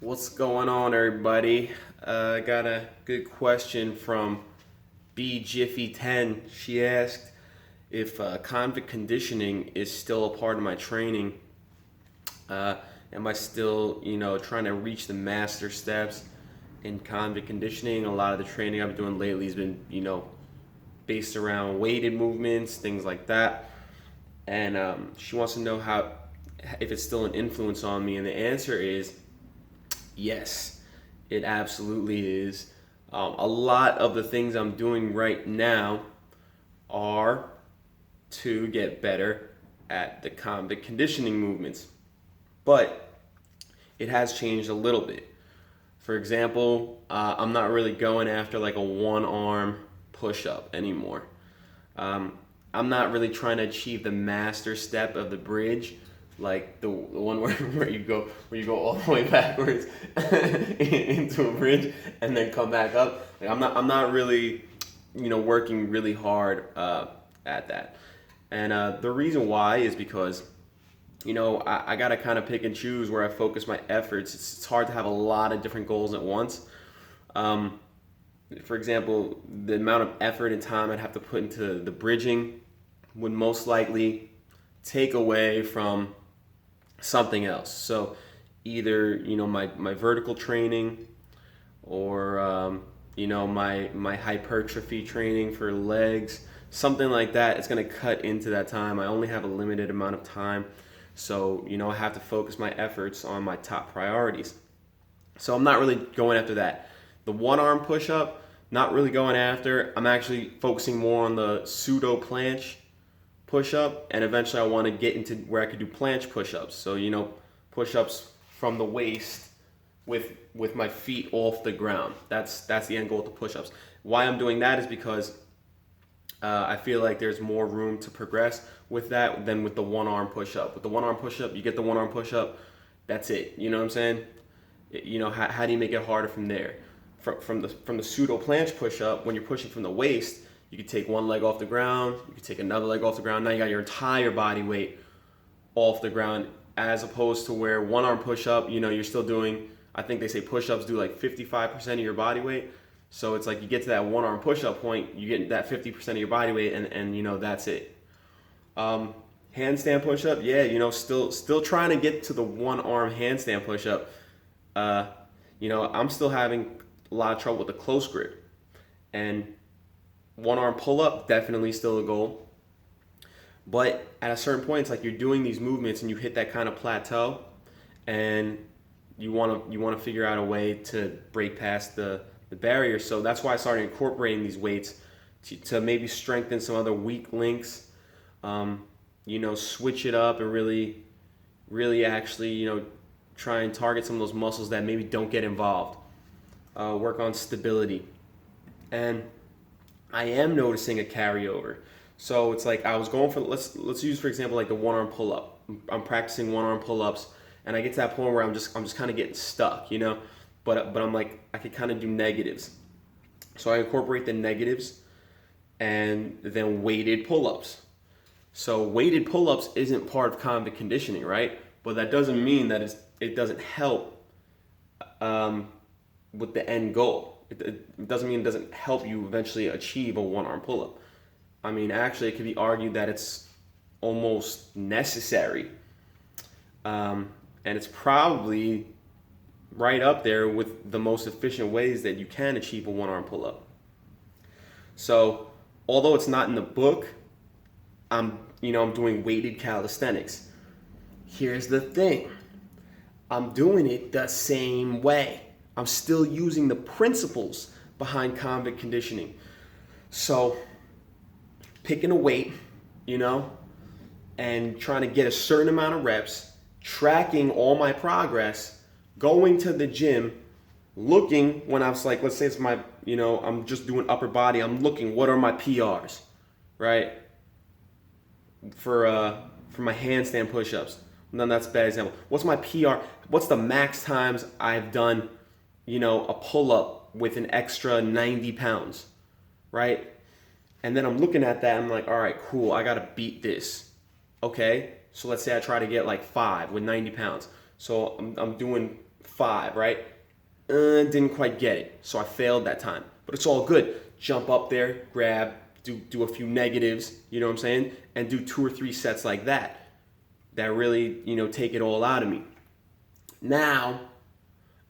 What's going on, everybody? I got a good question from B Jiffy 10. She asked if convict conditioning is still a part of my training. Uh, am I still, trying to reach the master steps in convict conditioning? A lot of the training I've been doing lately has been, based around weighted movements, things like that. And she wants to know if it's still an influence on me. And the answer is yes, it absolutely is. A lot of the things I'm doing right now are to get better at the convict conditioning movements, but it has changed a little bit. For example, I'm not really going after like a one arm push up anymore. Um, I'm not really trying to achieve the master step of the bridge, like the one where you go all the way backwards into a bridge and then come back up. Like I'm not really working really hard at that. And the reason why is because I gotta kind of pick and choose where I focus my efforts. It's hard to have a lot of different goals at once. Um, for example, the amount of effort and time I'd have to put into the bridging would most likely take away from something else. So either my vertical training or my hypertrophy training for legs, something like that. It's going to cut into that time. I only have a limited amount of time, so I have to focus my efforts on my top priorities. So I'm not really going after that. The one arm push up, not really going after. I'm actually focusing more on the pseudo planche push up, and eventually I want to get into where I could do planche push ups. So push ups from the waist with my feet off the ground. That's the end goal of the push ups. Why I'm doing that is because I feel like there's more room to progress with that than with the one arm push up. With the one arm push up, you get the one arm push up, that's it. You know what I'm saying? How do you make it harder from there? From the pseudo planche push up, when you're pushing from the waist, you could take one leg off the ground, you could take another leg off the ground. Now you got your entire body weight off the ground, as opposed to where one arm push up, you're still doing, I think they say push ups do like 55% of your body weight. So it's like you get to that one arm push up point, you get that 50% of your body weight, and that's it. Handstand push up, yeah, still trying to get to the one arm handstand push up. I'm still having a lot of trouble with the close grip. And one arm pull up, definitely still a goal. But at a certain point, it's like you're doing these movements and you hit that kind of plateau, and you want to figure out a way to break past the barrier. So that's why I started incorporating these weights to maybe strengthen some other weak links. Switch it up and really actually try and target some of those muscles that maybe don't get involved. Work on stability, and I am noticing a carryover. So it's like I was going for, let's use for example like the one arm pull up. I'm practicing one arm pull ups, and I get to that point where I'm just kind of getting stuck, But I'm like, I could kind of do negatives. So I incorporate the negatives and then weighted pull ups. So weighted pull ups isn't part of convict conditioning, right? But that doesn't mean that it doesn't help with the end goal. It doesn't mean it doesn't help you eventually achieve a one arm pull up. I mean, actually, it could be argued that it's almost necessary. And it's probably right up there with the most efficient ways that you can achieve a one arm pull up. So, although it's not in the book, I'm doing weighted calisthenics. Here's the thing. I'm doing it the same way. I'm still using the principles behind convict conditioning. So, picking a weight, and trying to get a certain amount of reps, tracking all my progress, going to the gym, looking when I was like, let's say it's my, I'm just doing upper body, I'm looking, what are my PRs, right? For my handstand push-ups. No, that's a bad example. What's my PR? What's the max times I've done, a pull-up with an extra 90 pounds, right? And then I'm looking at that, I'm like, all right, cool, I gotta beat this. Okay, so let's say I try to get like 5 with 90 pounds. So I'm doing 5, right? Didn't quite get it, so I failed that time. But it's all good. Jump up there, grab, do a few negatives, you know what I'm saying? And do 2 or 3 sets like that. That really, take it all out of me. Now,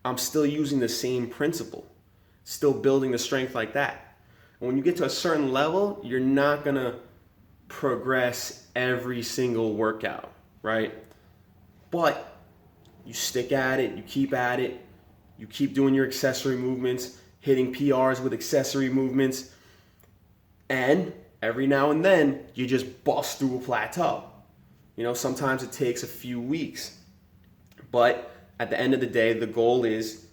I'm still using the same principle, still building the strength like that. And when you get to a certain level, you're not gonna progress every single workout, right? But you stick at it, you keep at it, you keep doing your accessory movements, hitting PRs with accessory movements, and every now and then you just bust through a plateau. Sometimes it takes a few weeks, but at the end of the day, the goal is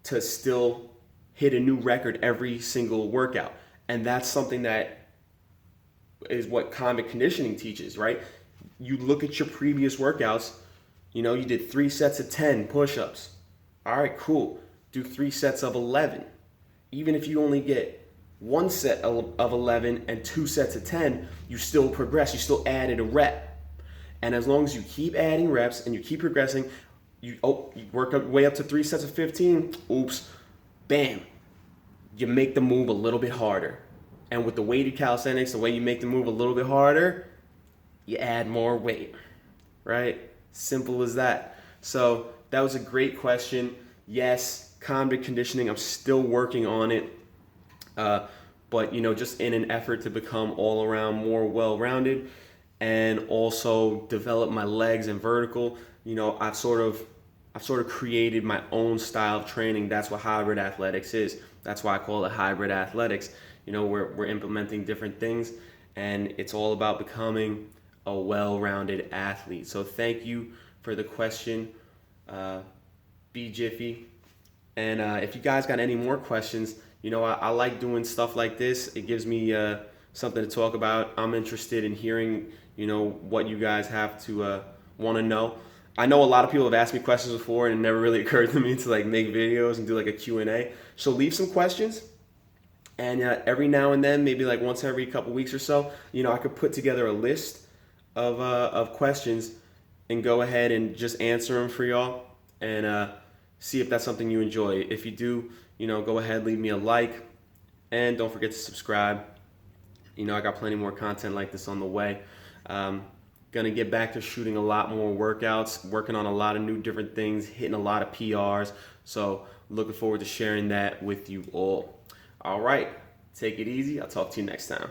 to still hit a new record every single workout. And that's something that is what Convict conditioning teaches, right? You look at your previous workouts, you did 3 sets of 10 push-ups. All right, cool. Do 3 sets of 11. Even if you only get 1 set of 11 and 2 sets of 10, you still progress. You still added a rep. And as long as you keep adding reps and you keep progressing, you work up way up to 3 sets of 15. Oops, bam. You make the move a little bit harder. And with the weighted calisthenics, the way you make the move a little bit harder, you add more weight, right? Simple as that. So that was a great question. Yes, convict conditioning, I'm still working on it. But just in an effort to become all around more well-rounded and also develop my legs and vertical, I've sort of created my own style of training. That's what hybrid athletics is. That's why I call it hybrid athletics. We're implementing different things, and it's all about becoming a well-rounded athlete. So thank you for the question, Be Jiffy. And if you guys got any more questions, I like doing stuff like this. It gives me something to talk about. I'm interested in hearing, what you guys have to want to know. I know a lot of people have asked me questions before, and it never really occurred to me to make videos and do a Q&A. So leave some questions, and every now and then, maybe once every couple weeks or so, I could put together a list of questions and go ahead and just answer them for y'all and see if that's something you enjoy. If you do, go ahead, leave me a like, and don't forget to subscribe. I got plenty more content like this on the way. Gonna get back to shooting a lot more workouts, working on a lot of new different things, hitting a lot of PRs. So looking forward to sharing that with you all. All right, take it easy. I'll talk to you next time.